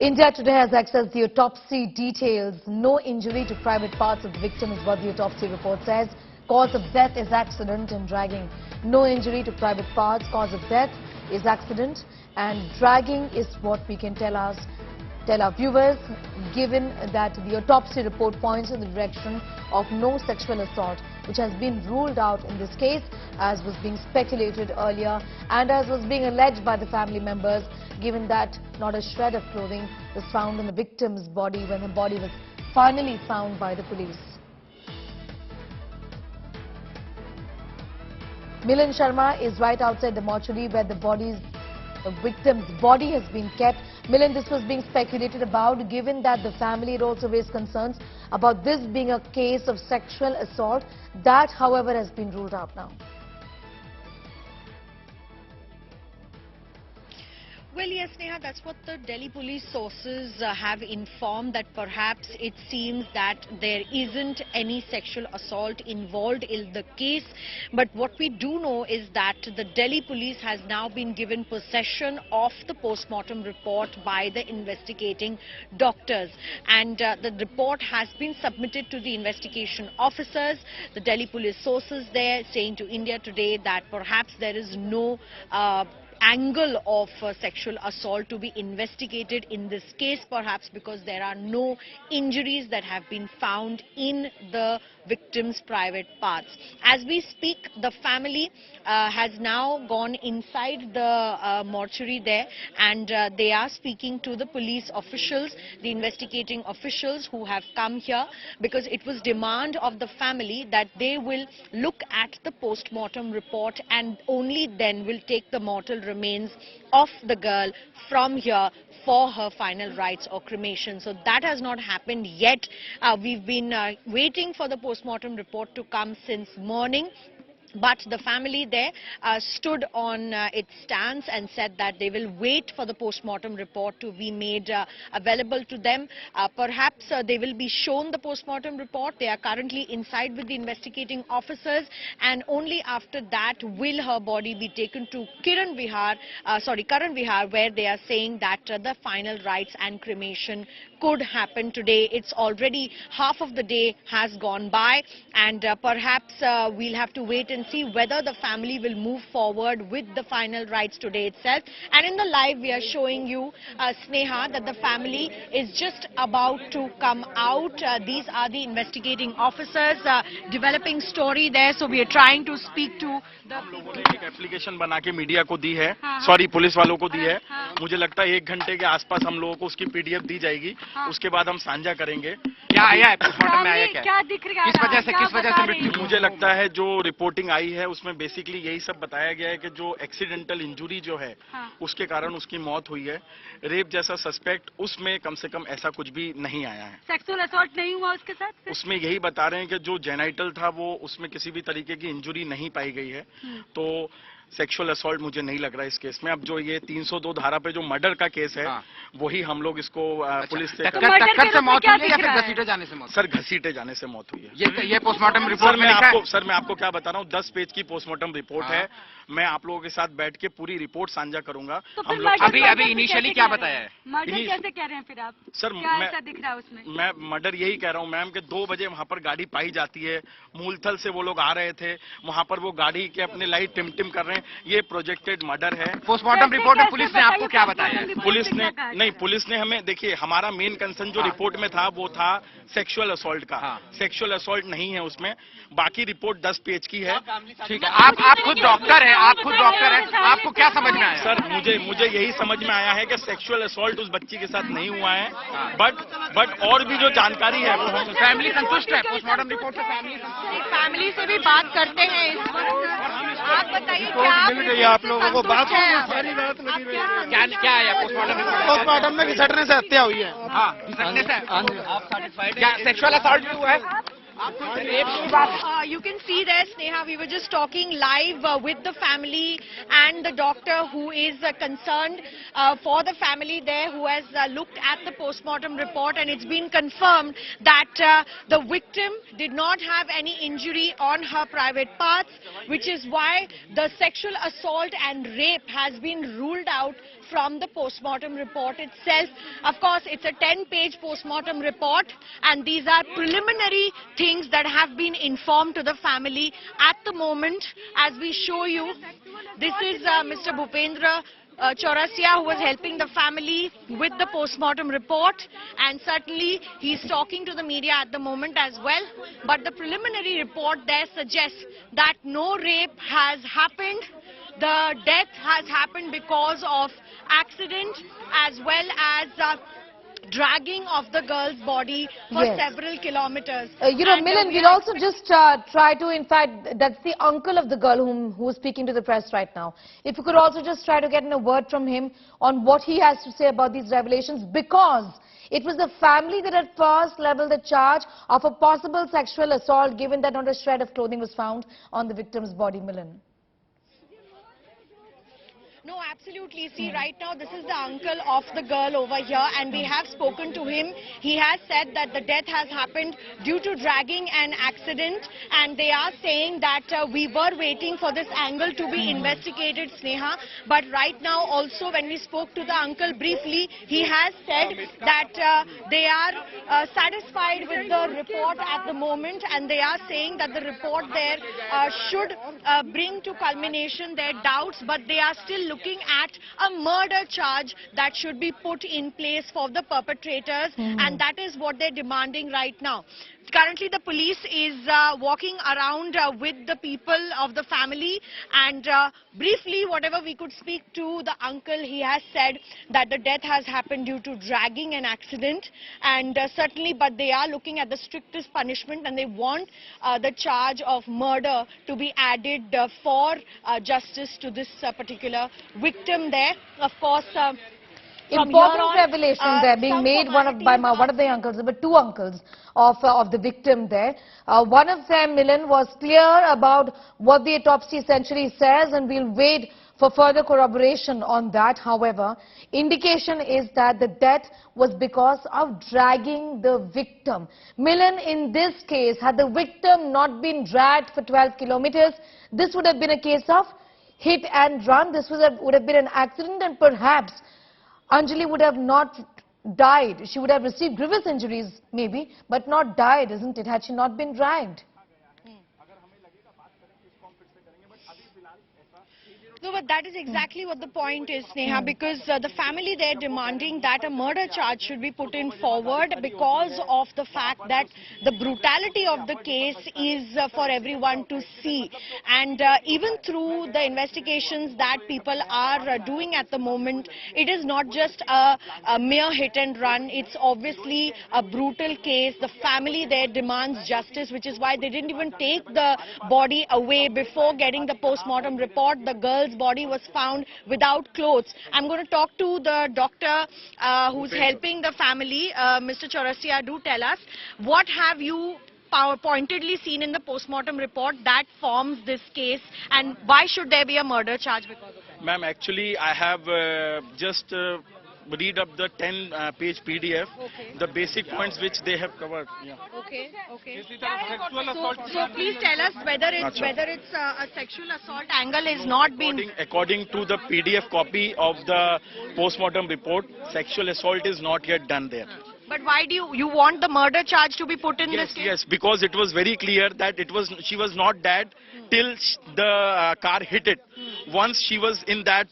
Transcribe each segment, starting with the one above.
India today has accessed the autopsy details. No injury to private parts of the victim is what the autopsy report says. Cause of death is accident and dragging. No injury to private parts. Cause of death is accident and dragging is what we can tell our viewers, given that the autopsy report points in the direction of no sexual assault, which has been ruled out in this case, as was being speculated earlier and as was being alleged by the family members, given that not a shred of clothing was found on the victim's body when her body was finally found by the police. Milan Sharma is right outside the mortuary where the victim's body has been kept. Milan, this was being speculated about, given that the family had also raised concerns about this being a case of sexual assault. That, however, has been ruled out now. Well, yes, Neha, that's what the Delhi police sources have informed, that perhaps it seems that there isn't any sexual assault involved in the case. But what we do know is that the Delhi police has now been given possession of the post-mortem report by the investigating doctors. And the report has been submitted to the investigation officers. The Delhi police sources there saying to India Today that perhaps there is no angle of sexual assault to be investigated in this case, perhaps because there are no injuries that have been found in the victim's private parts. As we speak, the family has now gone inside the mortuary there, and they are speaking to the police officials, the investigating officials who have come here, because it was demand of the family that they will look at the post-mortem report and only then will take the mortal remains of the girl from here for her final rites or cremation. So that has not happened yet. We've been waiting for the post-mortem report to come since morning. But the family there stood on its stance and said that they will wait for the post-mortem report to be made available to them. Perhaps they will be shown the post-mortem report. They are currently inside with the investigating officers, and only after that will her body be taken to Karan Vihar, where they are saying that the final rites and cremation could happen today. It's already half of the day has gone by, and perhaps we'll have to wait and see whether the family will move forward with the final rites today itself. And in the live we are showing you, Sneha, that the family is just about to come out. These are the investigating officers developing story there, so we are trying to speak to the एक application बना के media को दी है, sorry police वालों को दी है. मुझे लगता है 1 घंटे के आसपास हम लोगों को उसकी पीडीएफ दी जाएगी. उसके बाद हम साझा करेंगे. क्या आया है पोस्टमार्टम में, आया क्या दिख रहा है, किस वजह से मृत्यु? मुझे लगता है जो रिपोर्टिंग आई है उसमें बेसिकली यही सब बताया गया है कि जो एक्सीडेंटल इंजरी जो है उसके कारण उसकी मौत हुई है. रेप जैसा सस्पेक्ट उसमें कम से कम ऐसा कुछ भी नहीं आया है. सेक्सुअल असॉल्ट नहीं हुआ उसके साथ? उसमें यही बता रहे हैं कि जो जेनाइटल था वो उसमें किसी भी तरीके की इंजरी नहीं पाई गई है. तो सेक्सुअल असॉल्ट मुझे नहीं लग रहा है इस केस में. अब जो ये 302 धारा पे जो मर्डर का केस है वही हम लोग इसको पुलिस से टक्कर से मौत हुई है या फिर घसीटे जाने से मौत? सर घसीटे जाने से मौत हुई है. ये पोस्टमार्टम रिपोर्ट में लिखा है? सर मैं आपको क्या बता रहा हूँ, 10 पेज की पोस्टमार्टम रिपोर्ट है. मैं आप लोगों के साथ बैठ के पूरी रिपोर्ट साझा करूंगा. हम लोग अभी इनिशियली क्या बताया है? मर्डर कैसे कह रहे हैं फिर आप? सर क्या दिख रहा है उसमें? मैं मर्डर यही कह रहा हूँ मैम कि 2 बजे वहाँ पर गाड़ी पाई जाती है. मूलथल से वो लोग आ रहे थे, वहाँ पर वो गाड़ी के अपने लाइट टिम कर रहे हैं. ये प्रोजेक्टेड मर्डर है. पोस्टमार्टम रिपोर्ट में पुलिस ने आपको क्या बताया? पुलिस ने हमें, देखिए हमारा मेन कंसर्न जो रिपोर्ट में था वो था सेक्सुअल असॉल्ट का. सेक्सुअल असॉल्ट नहीं है उसमें. बाकी रिपोर्ट 10 पेज की है. ठीक है, आप खुद डॉक्टर हैं, आपको क्या समझ में आया? सर मुझे यही समझ में आया है कि सेक्सुअल असॉल्ट उस बच्ची के साथ नहीं हुआ है. बट और भी जो जानकारी है वो हम फैमिली संतुष्ट है पोस्टमार्टम रिपोर्ट से? फैमिली से भी बात करते हैं इस वक्त. आप बताइए क्या आप लोगों को बात सारी रात लगी रही. क्या आया पोस्टमार्टम रिपोर्ट? पोस्टमार्टम में घिसटने से हत्या हुई है. हाँ, घिसटने से. आप सैटिस्फाइड? क्या सेक्सुअल असॉल्ट भी हुआ है? You can see there, Sneha, we were just talking live with the family and the doctor who is concerned for the family there, who has looked at the post-mortem report, and it's been confirmed that the victim did not have any injury on her private parts, which is why the sexual assault and rape has been ruled out from the postmortem report itself. Of course, it's a 10-page postmortem report, and these are preliminary things that have been informed to the family at the moment. As we show you, this is Mr. Bhupendra Chaurasia, who was helping the family with the postmortem report, and certainly he's talking to the media at the moment as well. But the preliminary report there suggests that no rape has happened. The death has happened because of accident as well as dragging of the girl's body for several kilometers. Milan, we'll also just try to, in fact, that's the uncle of the girl who is speaking to the press right now. If you could also just try to get in a word from him on what he has to say about these revelations, because it was the family that at first leveled the charge of a possible sexual assault, given that not a shred of clothing was found on the victim's body. Milan. No, absolutely. See, right now, this is the uncle of the girl over here, and we have spoken to him. He has said that the death has happened due to dragging an accident, and they are saying that we were waiting for this angle to be investigated, Sneha. But right now, also, when we spoke to the uncle briefly, he has said that they are satisfied with the report at the moment, and they are saying that the report there should bring to culmination their doubts, but they are still looking at a murder charge that should be put in place for the perpetrators, and that is what they're demanding right now. Currently, the police is walking around with the people of the family, and briefly, whatever we could speak to the uncle, he has said that the death has happened due to dragging an accident, and certainly, but they are looking at the strictest punishment, and they want the charge of murder to be added for justice to this particular victim there. Of course, important revelations there being made by one of the uncles. There were two uncles of the victim there. One of them, Milan, was clear about what the autopsy essentially says, and we'll wait for further corroboration on that. However, indication is that the death was because of dragging the victim. Milan, in this case, had the victim not been dragged for 12 kilometers, this would have been a case of hit and run. This would have been an accident, and perhaps Anjali would have not died. She would have received grievous injuries, maybe, but not died, isn't it, had she not been dragged? No, but that is exactly what the point is, Sneha, because the family, they're demanding that a murder charge should be put in forward because of the fact that the brutality of the case is for everyone to see. And even through the investigations that people are doing at the moment, it is not just a mere hit and run. It's obviously a brutal case. The family there demands justice, which is why they didn't even take the body away before getting the postmortem report. The girl's body was found without clothes. I'm going to talk to the doctor who's helping the family. Mr. Chaurasia, do tell us, what have you pointedly seen in the postmortem report that forms this case, and why should there be a murder charge because of that? Ma'am, actually, I have just read up the 10-page PDF, the basic points which they have covered. Yeah. Okay. So please tell us whether it's a sexual assault angle is not being... According to the PDF copy of the postmortem report, sexual assault is not yet done there. But why do you want the murder charge to be put in this case? Yes, because it was very clear that she was not dead till the car hit it. Once she was in that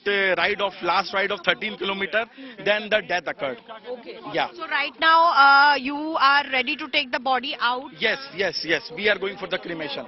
last ride of 13 kilometers, then the death occurred. Okay. Yeah. So right now you are ready to take the body out? Yes. We are going for the cremation.